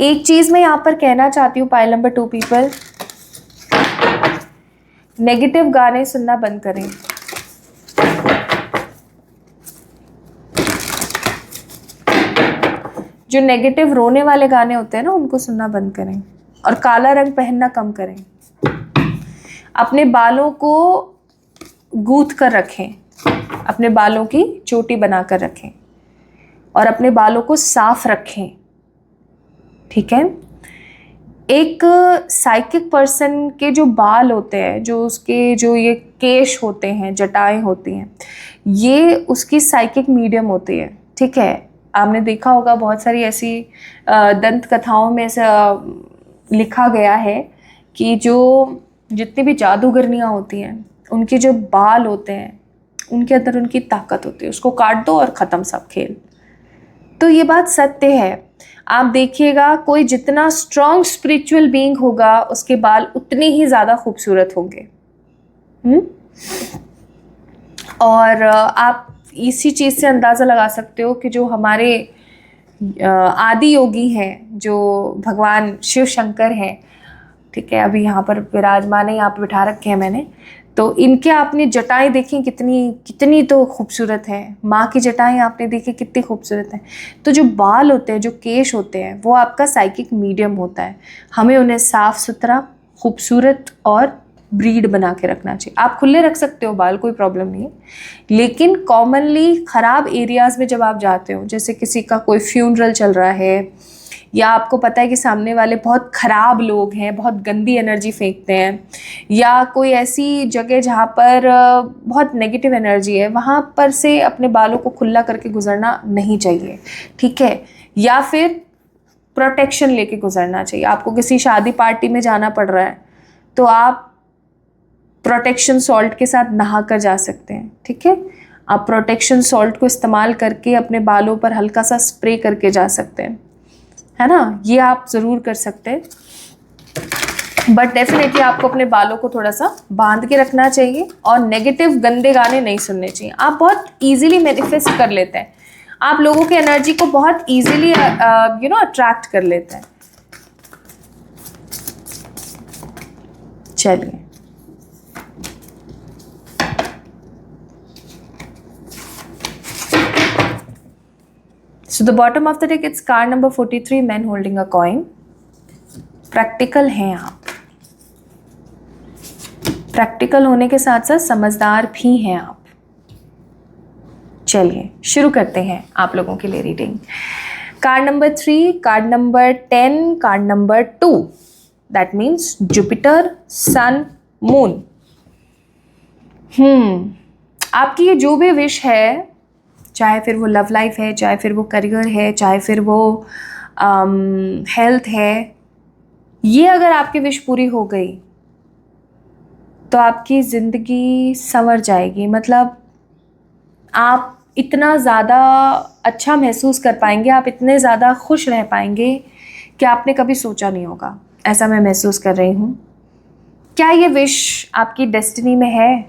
एक चीज़ मैं यहाँ पर कहना चाहती हूँ पाइल नंबर 2 पीपल, नेगेटिव गाने सुनना बंद करें। जो नेगेटिव रोने वाले गाने होते हैं ना, उनको सुनना बंद करें और काला रंग पहनना कम करें। अपने बालों को गूंथ कर रखें, अपने बालों की चोटी बनाकर रखें और अपने बालों को साफ रखें, ठीक है। एक साइकिक पर्सन के जो बाल होते हैं, जो उसके जो ये केश होते हैं, जटाएं होती हैं, ये उसकी साइकिक मीडियम होती है, ठीक है। आपने देखा होगा बहुत सारी ऐसी दंत कथाओं में ऐसा लिखा गया है कि जो जितनी भी जादूगरनियाँ होती हैं, उनके जो बाल होते हैं उनके अंदर उनकी ताकत होती है, उसको काट दो और ख़त्म सब खेल। तो ये बात सत्य है। आप देखिएगा, कोई जितना स्ट्रॉन्ग स्पिरिचुअल बीइंग होगा उसके बाल उतने ही ज़्यादा खूबसूरत होंगे। और आप इसी चीज़ से अंदाज़ा लगा सकते हो कि जो हमारे आदि योगी हैं, जो भगवान शिव शंकर हैं, ठीक है, अभी यहाँ पर विराजमान है, यहाँ पर बिठा रखे हैं मैंने, तो इनके आपने जटाएं देखी कितनी तो खूबसूरत हैं। माँ की जटाएं आपने देखी कितनी खूबसूरत हैं। तो जो बाल होते हैं, जो केश होते हैं, वो आपका साइकिक मीडियम होता है। हमें उन्हें साफ़ सुथरा, खूबसूरत और ब्रीड बना के रखना चाहिए। आप खुले रख सकते हो बाल, कोई प्रॉब्लम नहीं है, लेकिन कॉमनली ख़राब एरियाज़ में जब आप जाते हो, जैसे किसी का कोई फ्यूनरल चल रहा है या आपको पता है कि सामने वाले बहुत ख़राब लोग हैं, बहुत गंदी एनर्जी फेंकते हैं, या कोई ऐसी जगह जहाँ पर बहुत नेगेटिव एनर्जी है, वहाँ पर से अपने बालों को खुला करके गुजरना नहीं चाहिए, ठीक है। या फिर प्रोटेक्शन लेके गुजरना चाहिए। आपको किसी शादी पार्टी में जाना पड़ रहा है तो आप प्रोटेक्शन सॉल्ट के साथ नहा कर जा सकते हैं, ठीक है। आप प्रोटेक्शन सॉल्ट को इस्तेमाल करके अपने बालों पर हल्का सा स्प्रे करके जा सकते हैं, है ना, ये आप ज़रूर कर सकते हैं। बट डेफिनेटली आपको अपने बालों को थोड़ा सा बांध के रखना चाहिए और नेगेटिव गंदे गाने नहीं सुनने चाहिए। आप बहुत ईजिली मैनिफेस्ट कर लेते हैं, आप लोगों की एनर्जी को बहुत ईजिली अट्रैक्ट कर लेते हैं। चलिए, so the bottom of the deck, it's card number 43, men holding a coin. Practical हैं आप, प्रैक्टिकल होने के साथ साथ समझदार भी हैं आप। चलिए शुरू करते हैं आप लोगों के लिए reading. Card number 3, card number 10, card number 2, that means Jupiter, sun, moon. आपकी ये जो भी विश है, चाहे फिर वो लव लाइफ है, चाहे फिर वो करियर है, चाहे फिर वो हेल्थ है, ये अगर आपकी विश पूरी हो गई तो आपकी ज़िंदगी संवर जाएगी। मतलब आप इतना ज़्यादा अच्छा महसूस कर पाएंगे, आप इतने ज़्यादा खुश रह पाएंगे कि आपने कभी सोचा नहीं होगा। ऐसा मैं महसूस कर रही हूँ। क्या ये विश आपकी डेस्टिनी में है?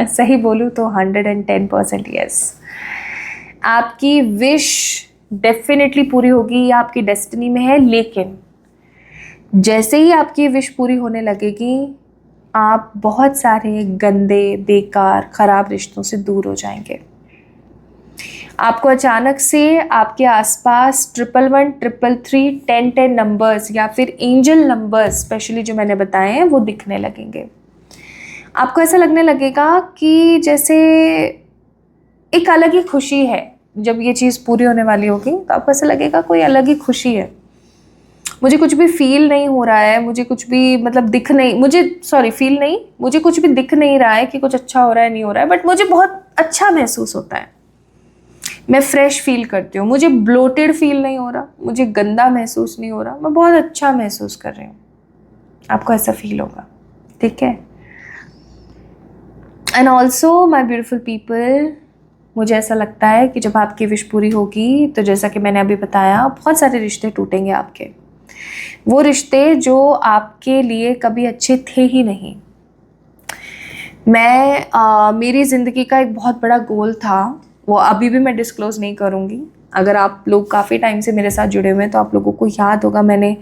सही बोलूँ तो 110% यस। आपकी विश डेफिनेटली पूरी होगी, ये आपकी डेस्टिनी में है। लेकिन जैसे ही आपकी विश पूरी होने लगेगी, आप बहुत सारे गंदे, बेकार, ख़राब रिश्तों से दूर हो जाएंगे। आपको अचानक से आपके आसपास 111, 333, 1010 नंबर्स या फिर एंजल नंबर्स स्पेशली जो मैंने बताए हैं वो दिखने लगेंगे। आपको ऐसा लगने लगेगा कि जैसे एक अलग ही खुशी है। जब ये चीज़ पूरी होने वाली होगी तो आपको ऐसा लगेगा कोई अलग ही खुशी है। मुझे कुछ भी फील नहीं हो रहा है, मुझे कुछ भी मतलब मुझे कुछ भी दिख नहीं रहा है कि कुछ अच्छा हो रहा है नहीं हो रहा है, बट मुझे बहुत अच्छा महसूस होता है। मैं फ्रेश फील करती हूँ, मुझे ब्लोटेड फील नहीं हो रहा, मुझे गंदा महसूस नहीं हो रहा, मैं बहुत अच्छा महसूस कर रही हूँ। आपको ऐसा फील होगा, ठीक है। And also my beautiful people, मुझे ऐसा लगता है कि जब आपकी विश पूरी होगी तो जैसा कि मैंने अभी बताया, बहुत सारे रिश्ते टूटेंगे आपके। वो रिश्ते जो आपके लिए कभी अच्छे थे ही नहीं। मेरी ज़िंदगी का एक बहुत बड़ा गोल था, वो अभी भी मैं डिस्क्लोज़ नहीं करूँगी। अगर आप लोग काफ़ी टाइम से मेरे साथ जुड़े हुए हैं तो आप लोगों को याद होगा, मैंने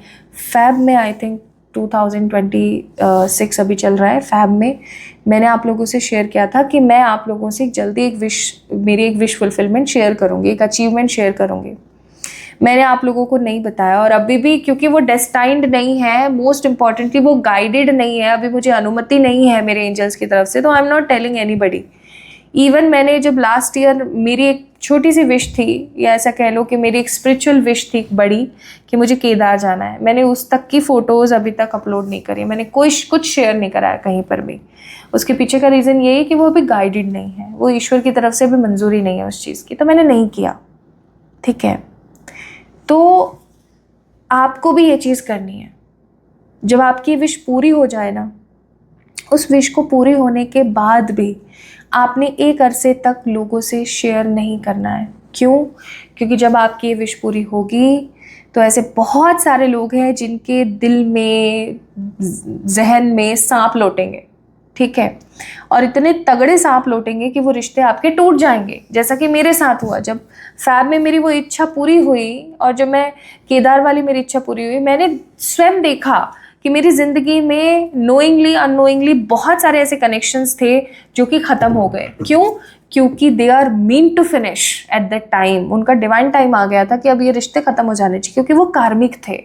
फ़ैब में, आई थिंक 2026 अभी चल रहा है, फ़ैब में मैंने आप लोगों से शेयर किया था कि मैं आप लोगों से जल्दी मेरी एक विश फुलफिलमेंट शेयर करूँगी, एक अचीवमेंट शेयर करूँगी। मैंने आप लोगों को नहीं बताया, और अभी भी क्योंकि वो डेस्टाइंड नहीं है, मोस्ट इम्पॉर्टेंटली वो गाइडेड नहीं है, अभी मुझे अनुमति नहीं है मेरे एंजल्स की तरफ से, तो I am not telling anybody. Even मैंने जब लास्ट ईयर मेरी एक छोटी सी विश थी, या ऐसा कह लो कि मेरी एक स्पिरिचुअल विश थी बड़ी, कि मुझे केदार जाना है, मैंने उस तक की फ़ोटोज़ अभी तक अपलोड नहीं करी, मैंने कुछ शेयर नहीं करा है कहीं पर भी। उसके पीछे का रीज़न ये है कि वो अभी गाइडेड नहीं है, वो ईश्वर की तरफ से अभी मंजूरी नहीं है उस चीज़ की, तो मैंने नहीं किया, ठीक है। तो आपको भी ये चीज़ करनी है। जब आपकी विश पूरी हो जाए ना, उस विश को पूरी होने के बाद भी आपने एक अरसे तक लोगों से शेयर नहीं करना है। क्यों? क्योंकि जब आपकी ये विश पूरी होगी तो ऐसे बहुत सारे लोग हैं जिनके दिल में, जहन में सांप लौटेंगे, ठीक है, और इतने तगड़े सांप लौटेंगे कि वो रिश्ते आपके टूट जाएंगे। जैसा कि मेरे साथ हुआ, जब फ़ैब में मेरी वो इच्छा पूरी हुई और जब मैं केदार वाली मेरी इच्छा पूरी हुई, मैंने स्वयं देखा कि मेरी ज़िंदगी में नोइंगली अननोइंगली बहुत सारे ऐसे कनेक्शंस थे जो कि ख़त्म हो गए। क्यों? क्योंकि they are mean to finish at that time. उनका डिवाइन टाइम आ गया था कि अब ये रिश्ते ख़त्म हो जाने चाहिए, क्योंकि वो कार्मिक थे,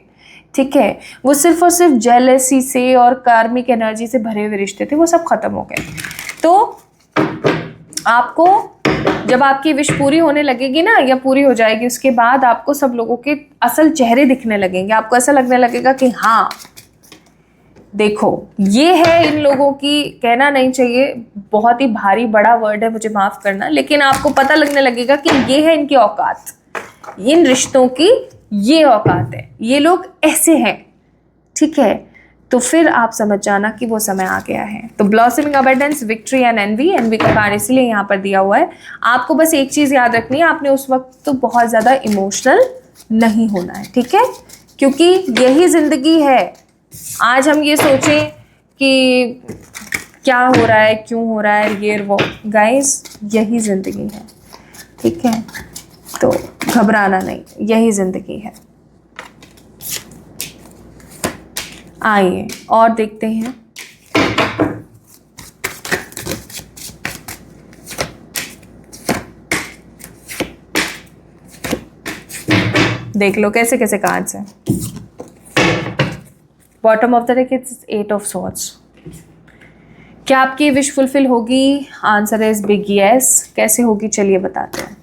ठीक है। वो सिर्फ और सिर्फ जेलसी से और कार्मिक एनर्जी से भरे हुए रिश्ते थे, वो सब ख़त्म हो गए। तो आपको जब आपकी विश पूरी होने लगेगी ना या पूरी हो जाएगी, उसके बाद आपको सब लोगों के असल चेहरे दिखने लगेंगे। आपको ऐसा लगने लगेगा कि हाँ देखो ये है इन लोगों की, कहना नहीं चाहिए, बहुत ही भारी बड़ा वर्ड है, मुझे माफ करना, लेकिन आपको पता लगने लगेगा कि ये है इनकी औकात, इन रिश्तों की ये औकात है, ये लोग ऐसे हैं, ठीक है। तो फिर आप समझ जाना कि वो समय आ गया है। तो blossoming abundance, victory and envy का कार्ड इसलिए यहाँ पर दिया हुआ है। आपको बस एक चीज़ याद रखनी है, आपने उस वक्त तो बहुत ज़्यादा इमोशनल नहीं होना है, ठीक है, क्योंकि यही ज़िंदगी है। आज हम ये सोचें कि क्या हो रहा है, क्यों हो रहा है, ये वो, गाइस यही ज़िंदगी है, ठीक है। तो घबराना नहीं, यही ज़िंदगी है। आइए और देखते हैं। देख लो कैसे कैसे कार्ड्स हैं। Bottom of the deck it's 8 of swords. क्या आपकी विश फुलफिल होगी? Answer is big yes. कैसे होगी चलिए बताते हैं।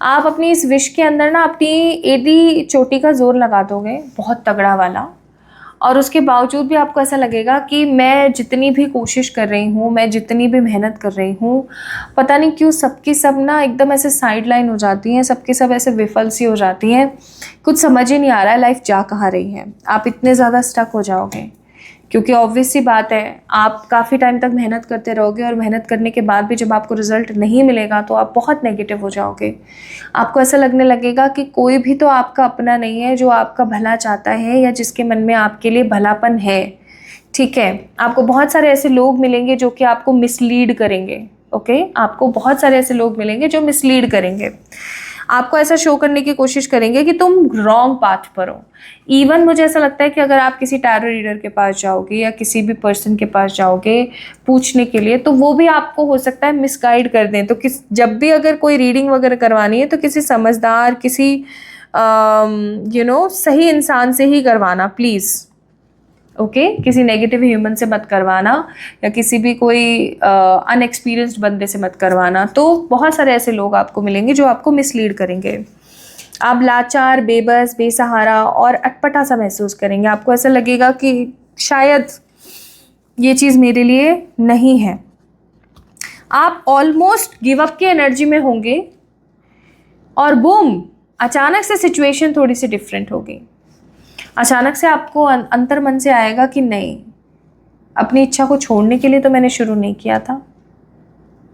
आप अपनी इस विश के अंदर ना अपनी एडी चोटी का जोर लगा दोगे, बहुत तगड़ा वाला, और उसके बावजूद भी आपको ऐसा लगेगा कि मैं जितनी भी कोशिश कर रही हूँ, मैं जितनी भी मेहनत कर रही हूँ, पता नहीं क्यों सबकी सब ना एकदम ऐसे साइड लाइन हो जाती हैं, सबकी सब ऐसे विफल सी हो जाती हैं, कुछ समझ ही नहीं आ रहा है लाइफ जा कहाँ रही है। आप इतने ज़्यादा स्टक हो जाओगे, क्योंकि ऑब्वियस सी बात है आप काफ़ी टाइम तक मेहनत करते रहोगे, और मेहनत करने के बाद भी जब आपको रिजल्ट नहीं मिलेगा तो आप बहुत नेगेटिव हो जाओगे। आपको ऐसा लगने लगेगा कि कोई भी तो आपका अपना नहीं है जो आपका भला चाहता है या जिसके मन में आपके लिए भलापन है, ठीक है। आपको बहुत सारे ऐसे लोग मिलेंगे जो कि आपको मिसलीड करेंगे, ओके। आपको बहुत सारे ऐसे लोग मिलेंगे जो मिसलीड करेंगे, आपको ऐसा शो करने की कोशिश करेंगे कि तुम रॉन्ग पाथ पर हो। इवन मुझे ऐसा लगता है कि अगर आप किसी टैरो रीडर के पास जाओगे या किसी भी पर्सन के पास जाओगे पूछने के लिए, तो वो भी आपको हो सकता है मिसगाइड कर दें। तो जब भी अगर कोई रीडिंग वगैरह करवानी है तो किसी समझदार, किसी सही इंसान से ही करवाना प्लीज़, ओके। किसी नेगेटिव ह्यूमन से मत करवाना या किसी भी कोई अनएक्सपीरियंस्ड बंदे से मत करवाना। तो बहुत सारे ऐसे लोग आपको मिलेंगे जो आपको मिसलीड करेंगे। आप लाचार, बेबस, बेसहारा और अटपटा सा महसूस करेंगे। आपको ऐसा लगेगा कि शायद ये चीज़ मेरे लिए नहीं है। आप ऑलमोस्ट गिव अप की एनर्जी में होंगे और बूम, अचानक से सिचुएशन थोड़ी सी डिफरेंट होगी। अचानक से आपको अंतर मन से आएगा कि नहीं, अपनी इच्छा को छोड़ने के लिए तो मैंने शुरू नहीं किया था,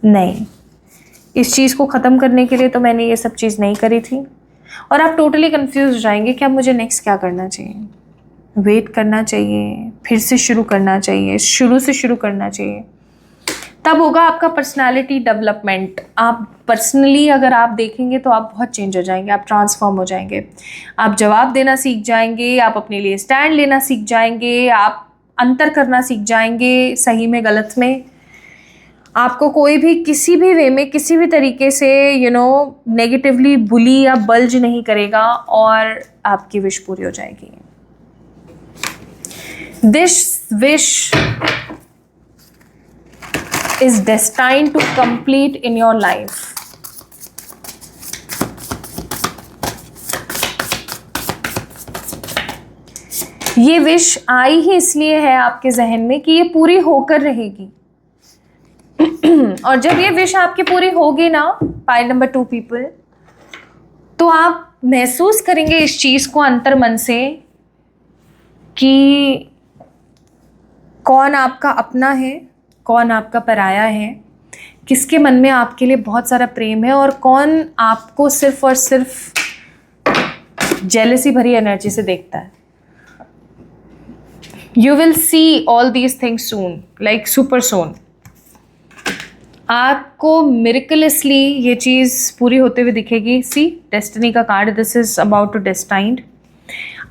नहीं, इस चीज़ को ख़त्म करने के लिए तो मैंने ये सब चीज़ नहीं करी थी। और आप टोटली कंफ्यूज हो जाएंगे कि अब मुझे नेक्स्ट क्या करना चाहिए। वेट करना चाहिए, फिर से शुरू करना चाहिए, शुरू से शुरू करना चाहिए। तब होगा आपका पर्सनालिटी डेवलपमेंट। आप पर्सनली अगर आप देखेंगे तो आप बहुत चेंज हो जाएंगे, आप ट्रांसफॉर्म हो जाएंगे, आप जवाब देना सीख जाएंगे, आप अपने लिए स्टैंड लेना सीख जाएंगे, आप अंतर करना सीख जाएंगे सही में गलत में। आपको कोई भी किसी भी वे में किसी भी तरीके से नेगेटिवली बुली या बल्ज नहीं करेगा और आपकी विश पूरी हो जाएगी। This wish is destined to complete in your life. ये विश आई ही इसलिए है आपके जहन में कि ये पूरी होकर रहेगी। और जब ये विश आपकी पूरी होगी ना, पाइल नंबर 2 पीपल, तो आप महसूस करेंगे इस चीज को अंतर मन से कि कौन आपका अपना है, कौन आपका पराया है, किसके मन में आपके लिए बहुत सारा प्रेम है और कौन आपको सिर्फ और सिर्फ जेलसी भरी एनर्जी से देखता है। You will see all these things soon, like super soon. आपको मिरेकलसली ये चीज़ पूरी होते हुए दिखेगी। सी डेस्टिनी का card, this is about to destined.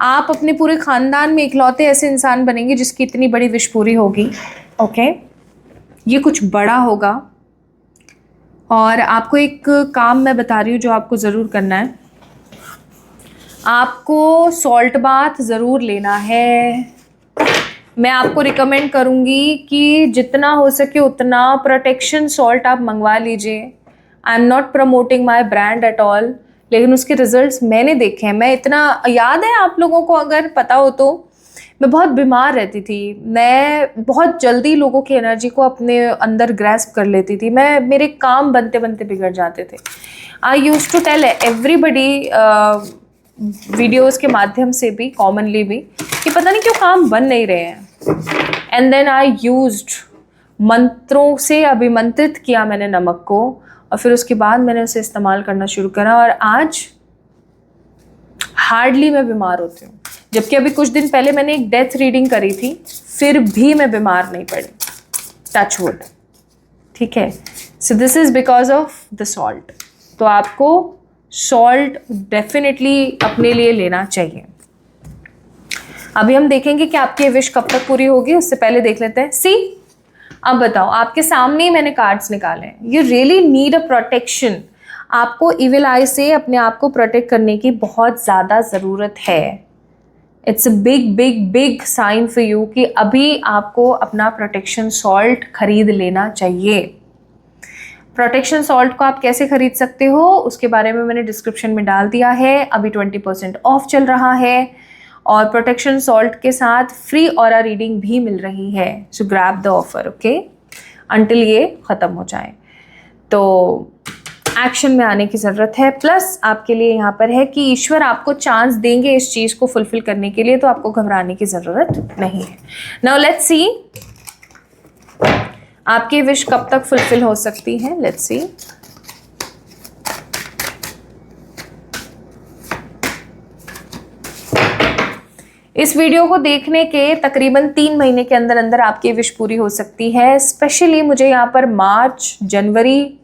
आप अपने पूरे ख़ानदान में इकलौते ऐसे इंसान बनेंगे जिसकी इतनी बड़ी विश पूरी होगी, ओके। ये कुछ बड़ा होगा। और आपको एक काम मैं बता रही हूँ जो आपको ज़रूर करना है। आपको सॉल्ट बाथ ज़रूर लेना है। मैं आपको रिकमेंड करूँगी कि जितना हो सके उतना प्रोटेक्शन सॉल्ट आप मंगवा लीजिए। I am not promoting my brand at all, लेकिन उसके रिजल्ट्स मैंने देखे हैं। मैं इतना याद है आप लोगों को अगर पता हो तो, मैं बहुत बीमार रहती थी, मैं बहुत जल्दी लोगों की एनर्जी को अपने अंदर ग्रैस्प कर लेती थी, मेरे काम बनते बनते बिगड़ जाते थे। I use to tell everybody videos के माध्यम से भी, कॉमनली भी, कि पता नहीं क्यों काम बन नहीं रहे हैं। एंड देन आई यूज्ड, मंत्रों से अभिमंत्रित किया मैंने नमक को, और फिर उसके बाद मैंने उसे इस्तेमाल करना शुरू करा, और आज हार्डली मैं बीमार होती हूँ। जबकि अभी कुछ दिन पहले मैंने एक डेथ रीडिंग करी थी, फिर भी मैं बीमार नहीं पड़ी, टच वुड। ठीक है, so this is because of the salt. तो आपको सॉल्ट डेफिनेटली अपने लिए लेना चाहिए। अभी हम देखेंगे कि आपकी विश कब तक पूरी होगी, उससे पहले देख लेते हैं। सी, अब बताओ, आपके सामने ही मैंने कार्ड्स निकाले हैं। You really need a protection. आपको इविल आई से अपने आप को प्रोटेक्ट करने की बहुत ज़्यादा ज़रूरत है। It's a big big big sign for you कि अभी आपको अपना प्रोटेक्शन सॉल्ट खरीद लेना चाहिए। प्रोटेक्शन सॉल्ट को आप कैसे खरीद सकते हो उसके बारे में मैंने डिस्क्रिप्शन में डाल दिया है। अभी 20% ऑफ चल रहा है, और प्रोटेक्शन सॉल्ट के साथ फ्री ऑरा रीडिंग भी मिल रही है। सो grab the offer, okay, until ये ख़त्म हो जाए। तो एक्शन में आने की ज़रूरत है। प्लस आपके लिए यहाँ पर है कि ईश्वर आपको चांस देंगे इस चीज़ को फुलफिल करने के लिए, तो आपको घबराने की ज़रूरत नहीं है। नाउ लेट्स सी आपकी विश कब तक फुलफिल हो सकती है। Let's see. इस वीडियो को देखने के तकरीबन 3 महीने के अंदर अंदर आपकी विश पूरी हो सकती है। स्पेशली मुझे यहाँ पर मार्च, जनवरी,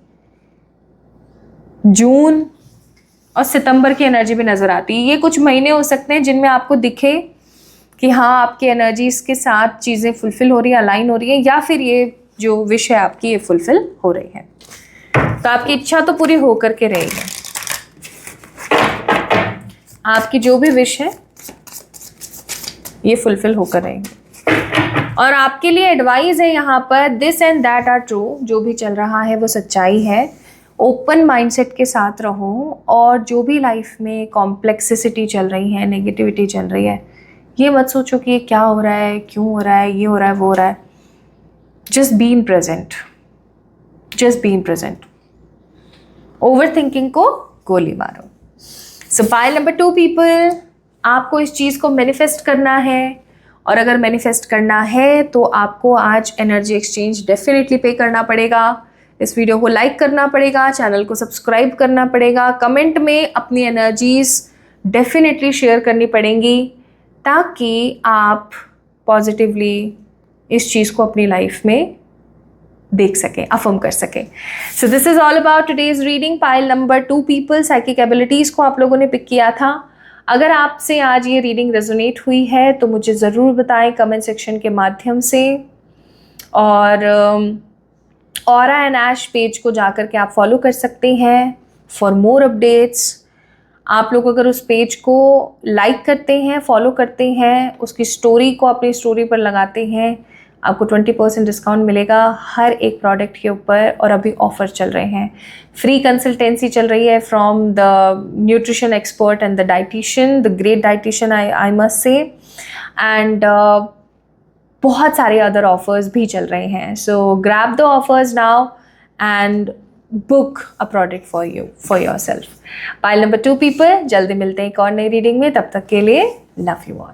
जून और सितंबर की एनर्जी भी नज़र आती है। ये कुछ महीने हो सकते हैं जिनमें आपको दिखे कि हाँ, आपकी एनर्जीज के साथ चीज़ें फुलफिल हो रही है, अलाइन हो रही है, या फिर ये जो विश है आपकी ये फुलफिल हो रही है। तो आपकी इच्छा तो पूरी हो करके रहेगी। आपकी जो भी विश है ये फुलफिल होकर रहेगी। और आपके लिए एडवाइस है यहाँ पर, this and that are true. जो भी चल रहा है वो सच्चाई है। ओपन माइंडसेट के साथ रहो, और जो भी लाइफ में कॉम्प्लेक्सिसिटी चल रही है, नेगेटिविटी चल रही है, ये मत सोचो कि ये क्या हो रहा है, क्यों हो रहा है, ये हो रहा है, वो हो रहा है। Just be in present, just be in present. Over thinking को गोली मारो। सो पाइल नंबर 2 पीपल, आपको इस चीज़ को मैनिफेस्ट करना है, और अगर मैनिफेस्ट करना है तो आपको आज एनर्जी एक्सचेंज डेफिनेटली पे करना पड़ेगा। इस वीडियो को लाइक करना पड़ेगा, चैनल को सब्सक्राइब करना पड़ेगा, कमेंट में अपनी एनर्जीज डेफिनेटली शेयर करनी पड़ेंगी, ताकि आप पॉजिटिवली इस चीज़ को अपनी लाइफ में देख सकें, अफर्म कर सकें। So this is all about today's reading. Pile number 2 people, psychic abilities को आप लोगों ने पिक किया था। अगर आपसे आज ये रीडिंग रेजोनेट हुई है तो मुझे ज़रूर बताएं कमेंट सेक्शन के माध्यम से, और ऑरा एंड ऐश पेज को जाकर के आप फॉलो कर सकते हैं फॉर मोर अपडेट्स। आप लोग अगर उस पेज को लाइक करते हैं, फॉलो करते हैं, उसकी स्टोरी को अपनी स्टोरी पर लगाते हैं, आपको 20% डिस्काउंट मिलेगा हर एक प्रोडक्ट के ऊपर। और अभी ऑफर चल रहे हैं, फ्री कंसल्टेंसी चल रही है from the nutrition expert and the dietitian, the great dietitian I must say, and बहुत सारे अदर ऑफर्स भी चल रहे हैं। सो grab the offers now and book a product for you, for your self. Pile number 2 people, जल्दी मिलते हैं एक और नई रीडिंग में। तब तक के लिए लव यू ऑल।